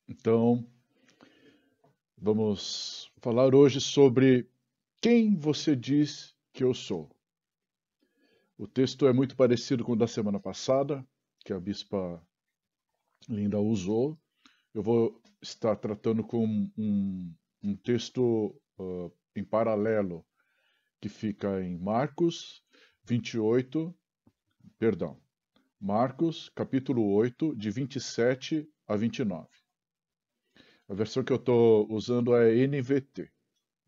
Então, vamos falar hoje sobre quem você diz que eu sou. O texto é muito parecido com o da semana passada, que a bispa Linda usou. Eu vou estar tratando com um texto em paralelo, que fica em Marcos 28, perdão, Marcos capítulo 8, de 27 a 29. A versão que eu estou usando é NVT.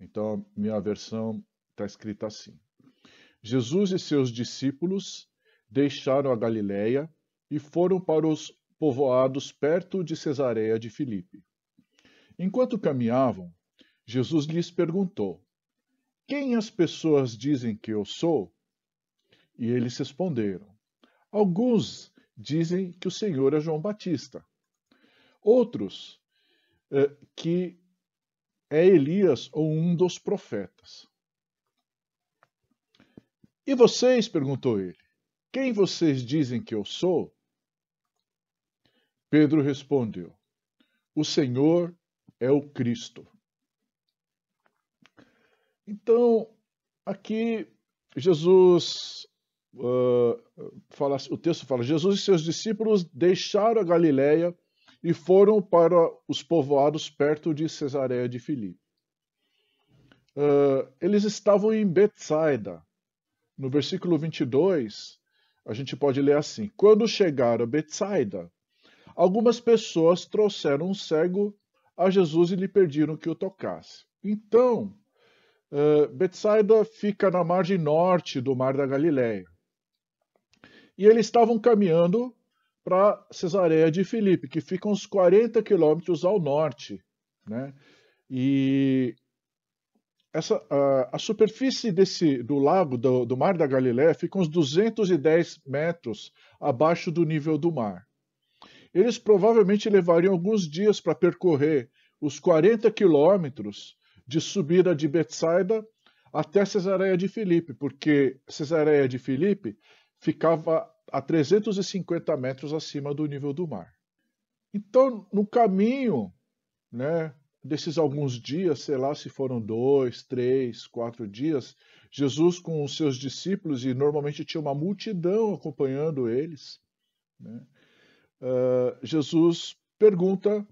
Então, minha versão está escrita assim: Jesus e seus discípulos deixaram a Galiléia e foram para os povoados perto de Cesareia de Filipe. Enquanto caminhavam, Jesus lhes perguntou: Quem as pessoas dizem que eu sou? E eles responderam: Alguns dizem que o Senhor é João Batista, outros que é Elias ou um dos profetas. E vocês? Perguntou ele. Quem vocês dizem que eu sou? Pedro respondeu: O Senhor é o Cristo. Então, aqui Jesus o texto fala: Jesus e seus discípulos deixaram a Galiléia e foram para os povoados perto de Cesareia de Filipe. Eles estavam em Betsaida. No versículo 22, a gente pode ler assim: Quando chegaram a Betsaida, algumas pessoas trouxeram um cego a Jesus e lhe pediram que o tocasse. Então, Betsaida fica na margem norte do Mar da Galileia. E eles estavam caminhando para Cesareia de Filipe, que fica uns 40 quilômetros ao norte, né? E a superfície do lago, do Mar da Galileia, fica uns 210 metros abaixo do nível do mar. Eles provavelmente levariam alguns dias para percorrer os 40 quilômetros de subida de Betsaida até Cesareia de Filipe, porque Cesareia de Filipe ficava a 350 metros acima do nível do mar. Então, no caminho, né, desses alguns dias, sei lá se foram 2, 3, 4 dias, Jesus com os seus discípulos, e normalmente tinha uma multidão acompanhando eles, né, Jesus pergunta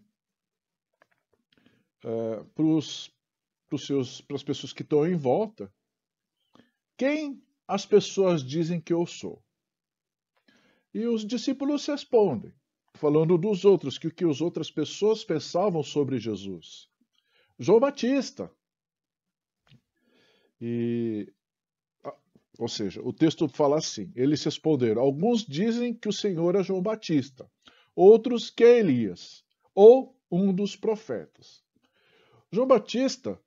para as pessoas que estão em volta: quem as pessoas dizem que eu sou? E os discípulos respondem, falando dos outros, que o que as outras pessoas pensavam sobre Jesus. João Batista. Ou seja, o texto fala assim: eles responderam: alguns dizem que o Senhor é João Batista, outros que é Elias, ou um dos profetas. João Batista,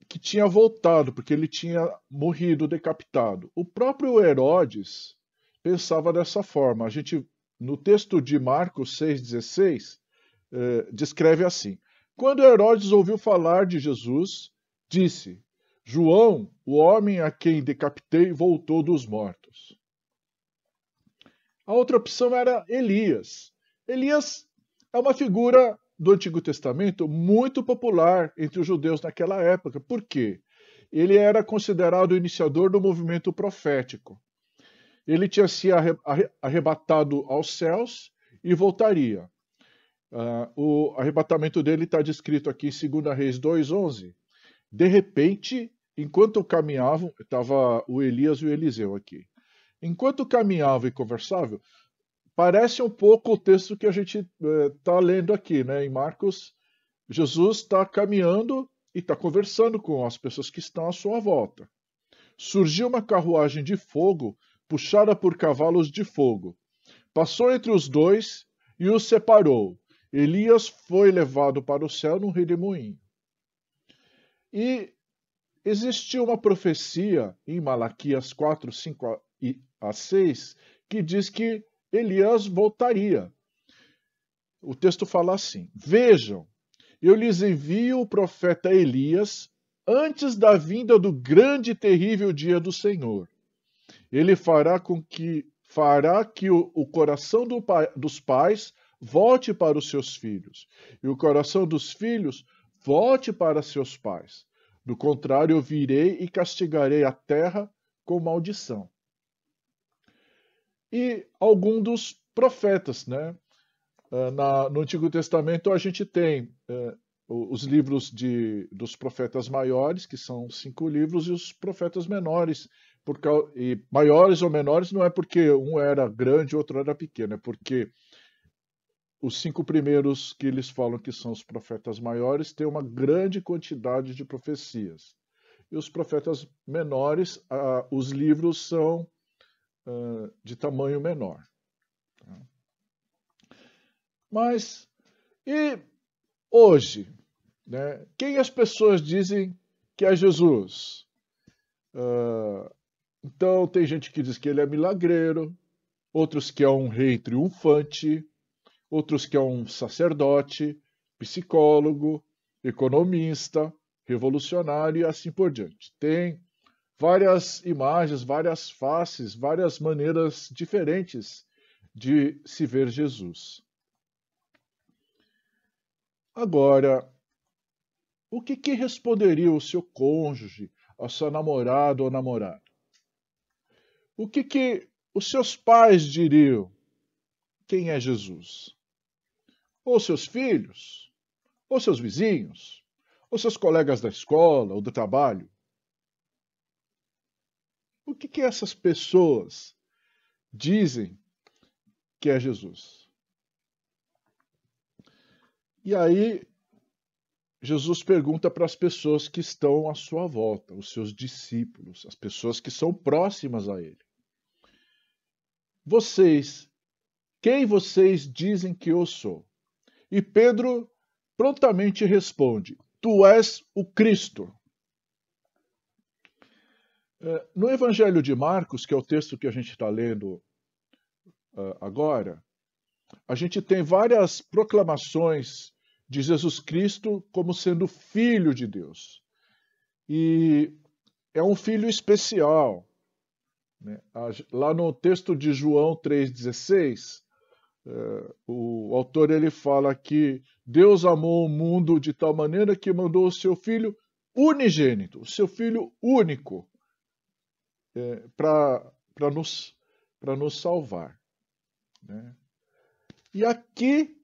que tinha voltado, porque ele tinha morrido decapitado. O próprio Herodes pensava dessa forma. A gente, no texto de Marcos 6,16, descreve assim: Quando Herodes ouviu falar de Jesus, disse: João, o homem a quem decapitei, voltou dos mortos. A outra opção era Elias. Elias é uma figura do Antigo Testamento muito popular entre os judeus naquela época. Por quê? Ele era considerado o iniciador do movimento profético. Ele tinha se arrebatado aos céus e voltaria. O arrebatamento dele está descrito aqui em 2 Reis 2,11. De repente, enquanto caminhavam, estava o Elias e o Eliseu aqui. Enquanto caminhavam e conversavam, parece um pouco o texto que a gente está lendo aqui, né? Em Marcos, Jesus está caminhando e está conversando com as pessoas que estão à sua volta. Surgiu uma carruagem de fogo, puxada por cavalos de fogo. Passou entre os dois e os separou. Elias foi levado para o céu num redemoinho. E existiu uma profecia em Malaquias 4, 5 a 6, que diz que Elias voltaria. O texto fala assim: Vejam, eu lhes envio o profeta Elias antes da vinda do grande e terrível dia do Senhor. Ele fará que o coração dos pais volte para os seus filhos, e o coração dos filhos volte para seus pais. Do contrário, eu virei e castigarei a terra com maldição. E algum dos profetas, né? No Antigo Testamento a gente tem os livros dos profetas maiores, que são 5 livros, e os profetas menores. E maiores ou menores não é porque um era grande e outro era pequeno, é porque os 5 primeiros que eles falam que são os profetas maiores têm uma grande quantidade de profecias. E os profetas menores, os livros são de tamanho menor. Mas, e hoje, né, quem as pessoas dizem que é Jesus? Então, tem gente que diz que ele é milagreiro, outros que é um rei triunfante, outros que é um sacerdote, psicólogo, economista, revolucionário e assim por diante. Tem várias imagens, várias faces, várias maneiras diferentes de se ver Jesus. Agora, o que responderia o seu cônjuge, a sua namorada ou namorado? O que os seus pais diriam? Quem é Jesus? Ou seus filhos? Ou seus vizinhos? Ou seus colegas da escola ou do trabalho? O que essas pessoas dizem que é Jesus? E aí, Jesus pergunta para as pessoas que estão à sua volta, os seus discípulos, as pessoas que são próximas a ele. Quem vocês dizem que eu sou? E Pedro prontamente responde: Tu és o Cristo. No Evangelho de Marcos, que é o texto que a gente está lendo agora, a gente tem várias proclamações de Jesus Cristo como sendo Filho de Deus. E é um filho especial. Né? Lá no texto de João 3,16, o autor ele fala que Deus amou o mundo de tal maneira que mandou o seu Filho unigênito, o seu Filho único, para nos salvar. Né? E aqui,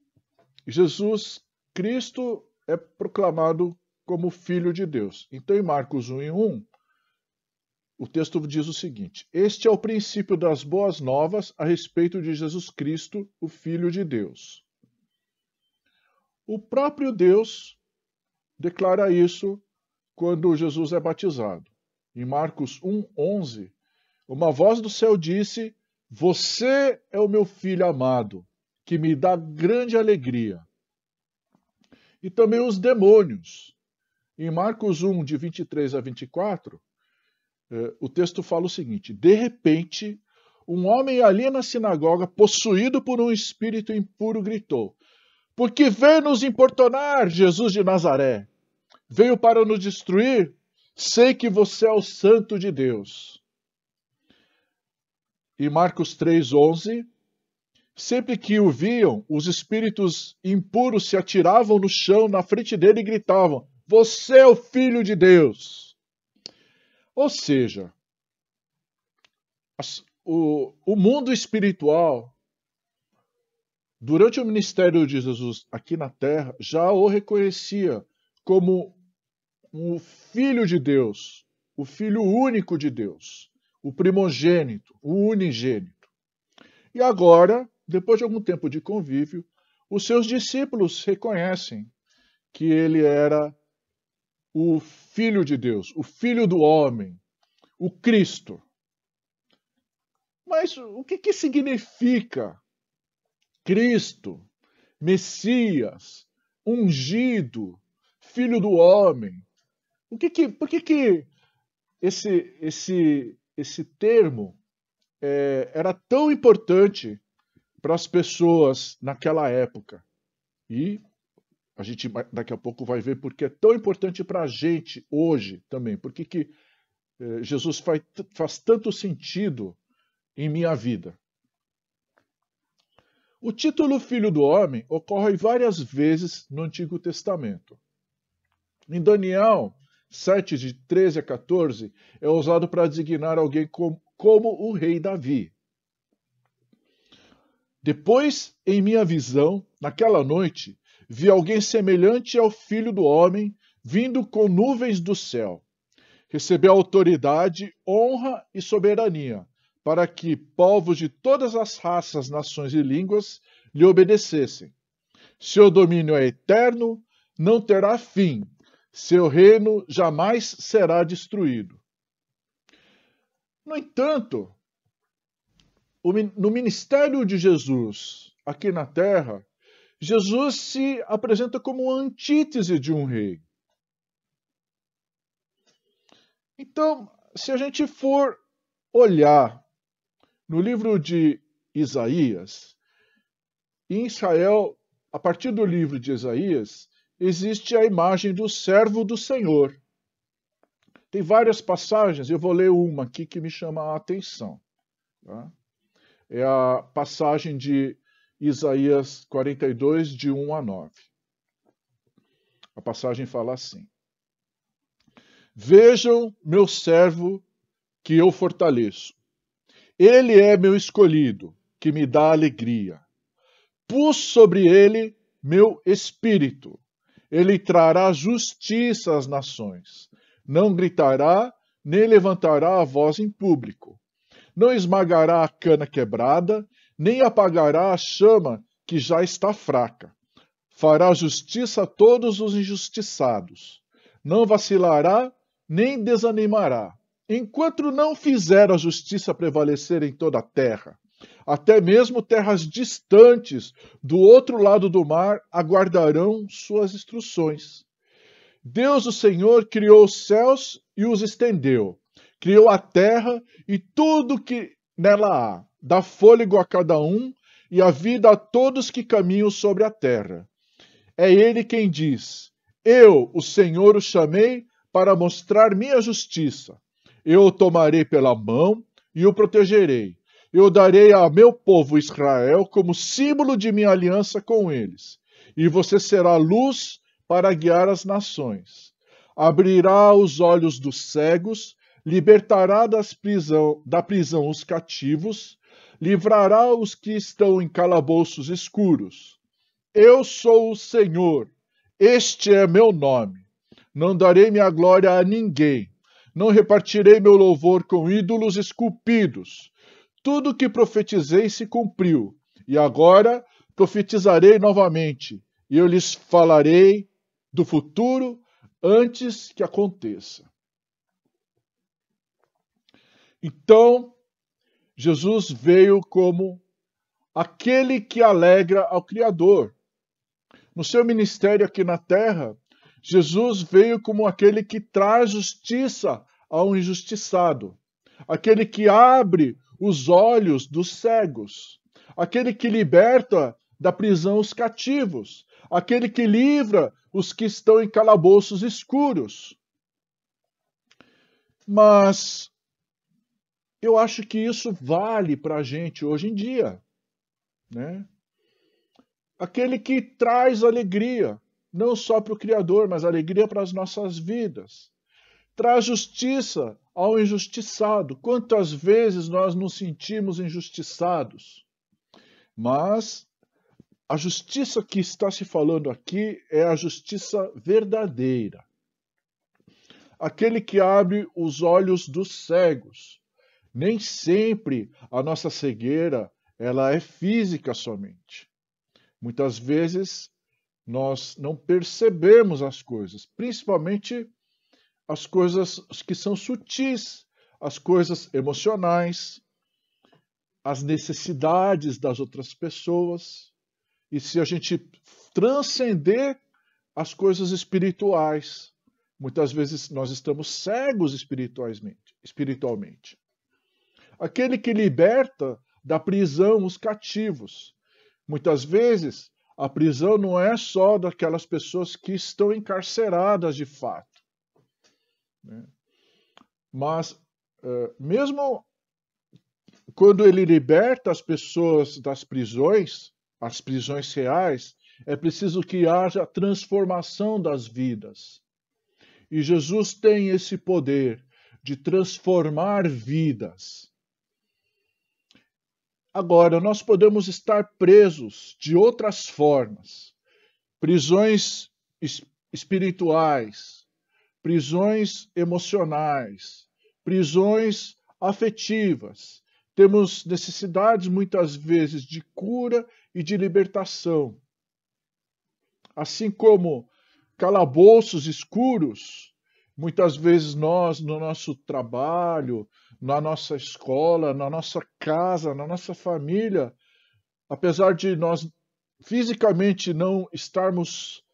Jesus Cristo é proclamado como Filho de Deus. Então, em Marcos 1:1, o texto diz o seguinte: Este é o princípio das boas novas a respeito de Jesus Cristo, o Filho de Deus. O próprio Deus declara isso quando Jesus é batizado. Em Marcos 1:11, uma voz do céu disse: Você é o meu filho amado, que me dá grande alegria. E também os demônios. Em Marcos 1, de 23 a 24, o texto fala o seguinte: De repente, um homem ali na sinagoga, possuído por um espírito impuro, gritou: Por que veio nos importunar, Jesus de Nazaré? Veio para nos destruir? Sei que você é o Santo de Deus. Em Marcos 3:11, sempre que o viam, os espíritos impuros se atiravam no chão na frente dele e gritavam: Você é o Filho de Deus. Ou seja, o mundo espiritual, durante o ministério de Jesus aqui na Terra, já o reconhecia como o Filho de Deus, o Filho único de Deus, o primogênito, o unigênito. E agora, depois de algum tempo de convívio, os seus discípulos reconhecem que ele era o Filho de Deus, o Filho do homem, o Cristo. Mas o que significa Cristo, Messias, ungido, Filho do homem? Por que esse termo era tão importante para as pessoas naquela época? E a gente daqui a pouco vai ver porque é tão importante para a gente hoje também. Por que Jesus faz tanto sentido em minha vida? O título Filho do Homem ocorre várias vezes no Antigo Testamento. Em Daniel 7, de 13 a 14, é usado para designar alguém como o rei Davi. Depois, em minha visão, naquela noite, vi alguém semelhante ao Filho do Homem, vindo com nuvens do céu. Recebeu autoridade, honra e soberania, para que povos de todas as raças, nações e línguas lhe obedecessem. Seu domínio é eterno, não terá fim. Seu reino jamais será destruído. No entanto, no ministério de Jesus aqui na Terra, Jesus se apresenta como a antítese de um rei. Então, se a gente for olhar no livro de Isaías, em Israel, a partir do livro de Isaías, existe a imagem do servo do Senhor. Tem várias passagens, eu vou ler uma aqui que me chama a atenção. Tá? É a passagem de Isaías 42, de 1 a 9. A passagem fala assim: Vejam meu servo que eu fortaleço. Ele é meu escolhido, que me dá alegria. Pus sobre ele meu espírito. Ele trará justiça às nações. Não gritará, nem levantará a voz em público. Não esmagará a cana quebrada, nem apagará a chama que já está fraca. Fará justiça a todos os injustiçados. Não vacilará, nem desanimará, enquanto não fizer a justiça prevalecer em toda a terra. Até mesmo terras distantes, do outro lado do mar, aguardarão suas instruções. Deus, o Senhor, criou os céus e os estendeu. Criou a terra e tudo que nela há. Dá fôlego a cada um e a vida a todos que caminham sobre a terra. É Ele quem diz: Eu, o Senhor, o chamei para mostrar minha justiça. Eu o tomarei pela mão e o protegerei. Eu darei a meu povo Israel como símbolo de minha aliança com eles. E você será luz para guiar as nações. Abrirá os olhos dos cegos, libertará da prisão os cativos, livrará os que estão em calabouços escuros. Eu sou o Senhor, este é meu nome. Não darei minha glória a ninguém. Não repartirei meu louvor com ídolos esculpidos. Tudo o que profetizei se cumpriu. E agora profetizarei novamente. E eu lhes falarei do futuro antes que aconteça. Então, Jesus veio como aquele que alegra ao Criador. No seu ministério aqui na terra, Jesus veio como aquele que traz justiça ao injustiçado, aquele que abre os olhos dos cegos, aquele que liberta da prisão os cativos, aquele que livra os que estão em calabouços escuros. Mas eu acho que isso vale para a gente hoje em dia, né? Aquele que traz alegria, não só para o Criador, mas alegria para as nossas vidas. Traz justiça ao injustiçado. Quantas vezes nós nos sentimos injustiçados? Mas a justiça que está se falando aqui é a justiça verdadeira. Aquele que abre os olhos dos cegos. Nem sempre a nossa cegueira ela é física somente. Muitas vezes nós não percebemos as coisas, principalmente as coisas que são sutis, as coisas emocionais, as necessidades das outras pessoas. E se a gente transcender as coisas espirituais, muitas vezes nós estamos cegos espiritualmente. Aquele que liberta da prisão os cativos. Muitas vezes, a prisão não é só daquelas pessoas que estão encarceradas de fato, né? Mas, mesmo quando ele liberta as pessoas das prisões, as prisões reais, é preciso que haja transformação das vidas. E Jesus tem esse poder de transformar vidas. Agora, nós podemos estar presos de outras formas, prisões espirituais, prisões emocionais, prisões afetivas. Temos necessidades, muitas vezes, de cura e de libertação. Assim como calabouços escuros, muitas vezes nós, no nosso trabalho, na nossa escola, na nossa casa, na nossa família, apesar de nós fisicamente não estarmos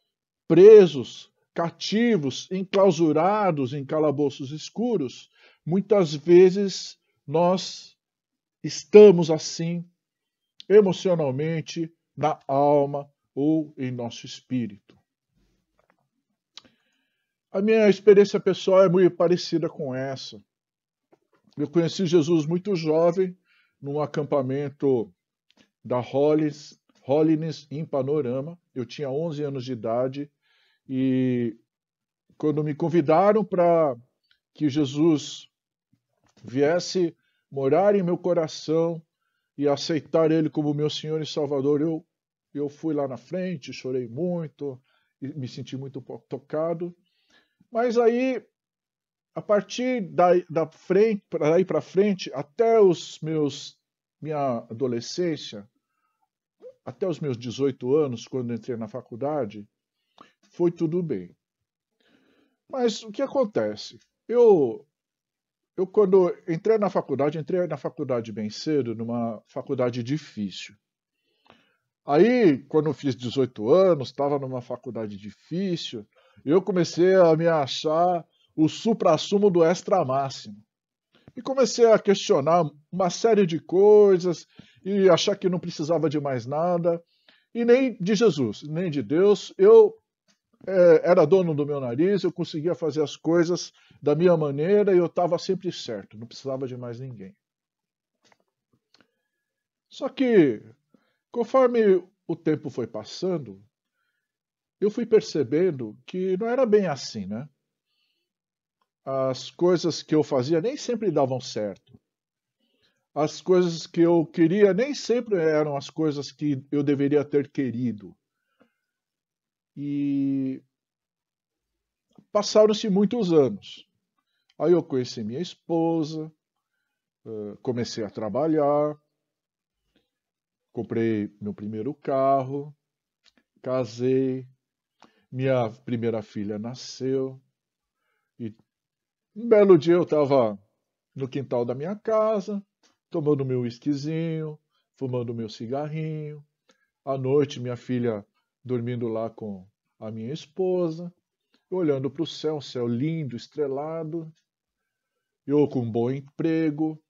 presos, cativos, enclausurados em calabouços escuros, muitas vezes nós estamos assim emocionalmente, na alma ou em nosso espírito. A minha experiência pessoal é muito parecida com essa. Eu conheci Jesus muito jovem, num acampamento da Holiness em Panorama. Eu tinha 11 anos de idade e quando me convidaram para que Jesus viesse morar em meu coração e aceitar Ele como meu Senhor e Salvador, eu fui lá na frente, chorei muito, me senti muito tocado. Mas aí, a partir da frente, daí para frente, até minha adolescência, até os meus 18 anos, quando entrei na faculdade, foi tudo bem. Mas o que acontece? Eu quando entrei na faculdade bem cedo, numa faculdade difícil. Aí, quando eu fiz 18 anos, estava numa faculdade difícil, eu comecei a me achar o suprassumo do extra máximo. E comecei a questionar uma série de coisas e achar que não precisava de mais nada, e nem de Jesus, nem de Deus. Eu era dono do meu nariz, eu conseguia fazer as coisas da minha maneira e eu estava sempre certo, não precisava de mais ninguém. Só que, conforme o tempo foi passando, eu fui percebendo que não era bem assim, né? As coisas que eu fazia nem sempre davam certo. As coisas que eu queria nem sempre eram as coisas que eu deveria ter querido. E passaram-se muitos anos. Aí eu conheci minha esposa, comecei a trabalhar, comprei meu primeiro carro, casei, minha primeira filha nasceu. E um belo dia eu estava no quintal da minha casa, tomando meu whiskyzinho, fumando meu cigarrinho. À noite, minha filha dormindo lá com a minha esposa, olhando para o céu, um céu lindo, estrelado. Eu com um bom emprego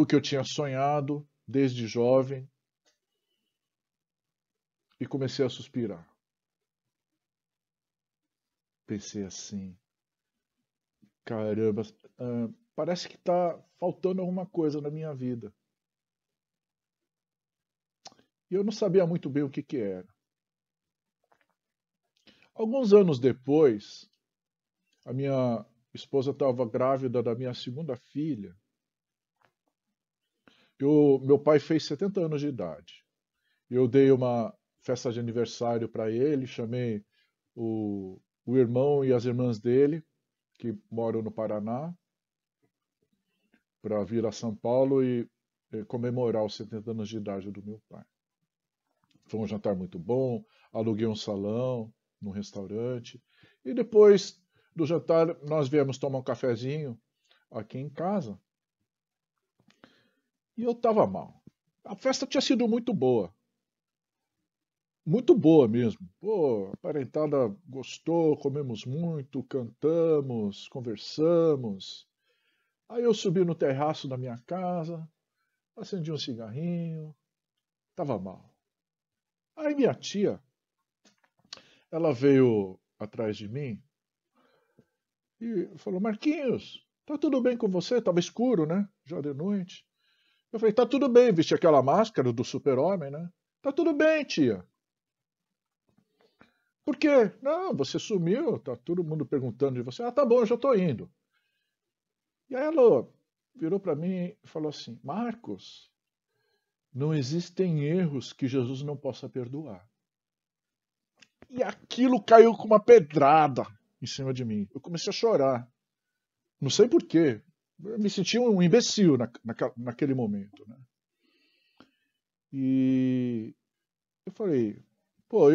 que eu tinha sonhado desde jovem, e comecei a suspirar. Pensei assim, caramba, parece que está faltando alguma coisa na minha vida. E eu não sabia muito bem o que que era. Alguns anos depois, a minha esposa estava grávida da minha segunda filha. Meu pai fez 70 anos de idade. Eu dei uma festa de aniversário para ele, chamei o irmão e as irmãs dele, que moram no Paraná, para vir a São Paulo e comemorar os 70 anos de idade do meu pai. Foi um jantar muito bom, aluguei um salão num restaurante, e depois do jantar nós viemos tomar um cafezinho aqui em casa. E eu estava mal. A festa tinha sido muito boa. Muito boa mesmo. Pô, a parentada gostou, comemos muito, cantamos, conversamos. Aí eu subi no terraço da minha casa, acendi um cigarrinho, estava mal. Aí minha tia, ela veio atrás de mim e falou: Marquinhos, tá tudo bem com você? Tava escuro, né? Já de noite. Eu falei, tá tudo bem, vesti aquela máscara do super-homem, né? Tá tudo bem, tia. Por quê? Não, você sumiu, tá todo mundo perguntando de você. Ah, tá bom, eu já tô indo. E aí ela virou para mim e falou assim, Marcos, não existem erros que Jesus não possa perdoar. E aquilo caiu com uma pedrada em cima de mim. Eu comecei a chorar. Não sei por quê. Eu me senti um imbecil naquele momento, né? E eu falei, pô,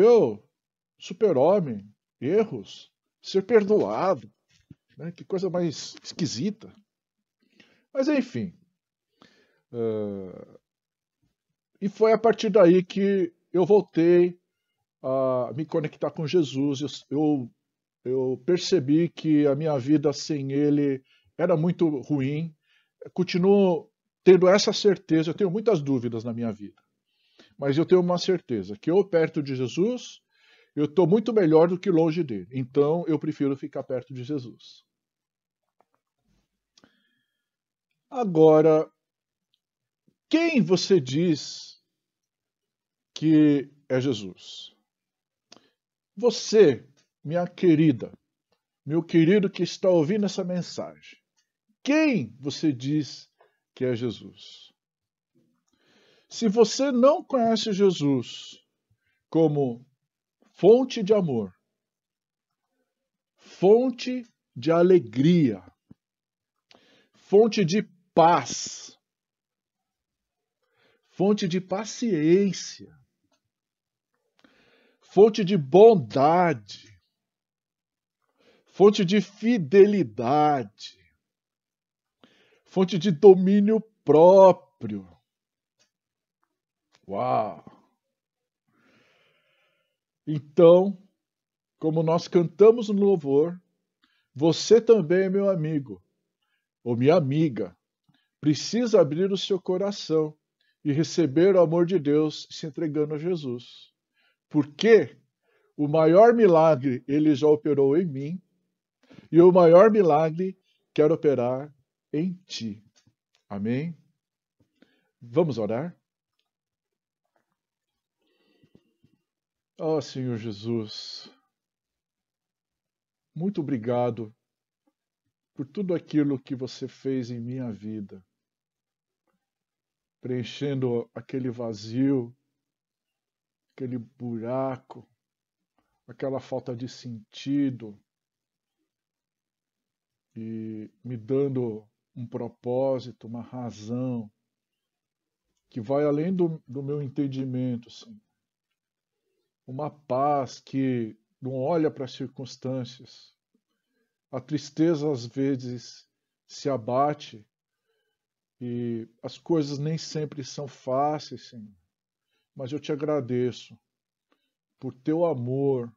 super-homem, erros, ser perdoado, né? Que coisa mais esquisita. Mas enfim. E foi a partir daí que eu voltei a me conectar com Jesus. Eu percebi que a minha vida sem Ele era muito ruim. Continuo tendo essa certeza. Eu tenho muitas dúvidas na minha vida, mas eu tenho uma certeza que eu perto de Jesus, eu estou muito melhor do que longe dele. Então eu prefiro ficar perto de Jesus. Agora, quem você diz que é Jesus? Você, minha querida, meu querido que está ouvindo essa mensagem, quem você diz que é Jesus? Se você não conhece Jesus como fonte de amor, fonte de alegria, fonte de paz, fonte de paciência, fonte de bondade, fonte de fidelidade, fonte de domínio próprio. Uau! Então, como nós cantamos no louvor, você também, meu amigo ou minha amiga, precisa abrir o seu coração e receber o amor de Deus se entregando a Jesus. Porque o maior milagre ele já operou em mim e o maior milagre quer operar em ti. Amém? Vamos orar? Ó Senhor Jesus, muito obrigado por tudo aquilo que você fez em minha vida, preenchendo aquele vazio, aquele buraco, aquela falta de sentido e me dando um propósito, uma razão que vai além do meu entendimento, Senhor. Uma paz que não olha para as circunstâncias. A tristeza às vezes se abate e as coisas nem sempre são fáceis, Senhor. Mas eu te agradeço por teu amor,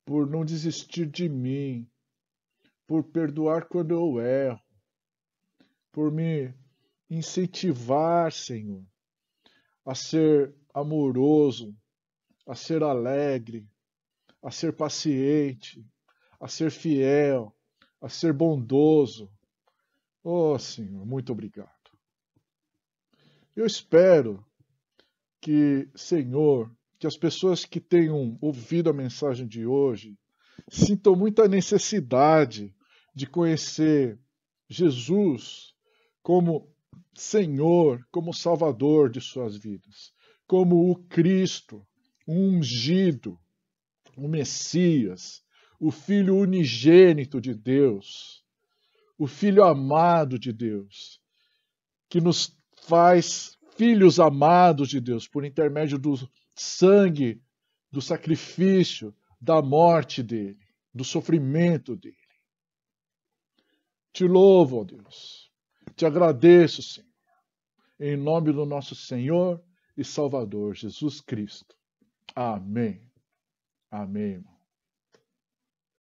por não desistir de mim, por perdoar quando eu erro, por me incentivar, Senhor, a ser amoroso, a ser alegre, a ser paciente, a ser fiel, a ser bondoso. Oh, Senhor, muito obrigado. Eu espero que, Senhor, que as pessoas que tenham ouvido a mensagem de hoje sintam muita necessidade de conhecer Jesus como Senhor, como Salvador de suas vidas, como o Cristo, o ungido, o Messias, o Filho unigênito de Deus, o Filho amado de Deus, que nos faz filhos amados de Deus por intermédio do sangue, do sacrifício, da morte dele, do sofrimento dele. Te louvo, ó Deus. Te agradeço, Senhor. Em nome do nosso Senhor e Salvador, Jesus Cristo. Amém. Amém, irmão.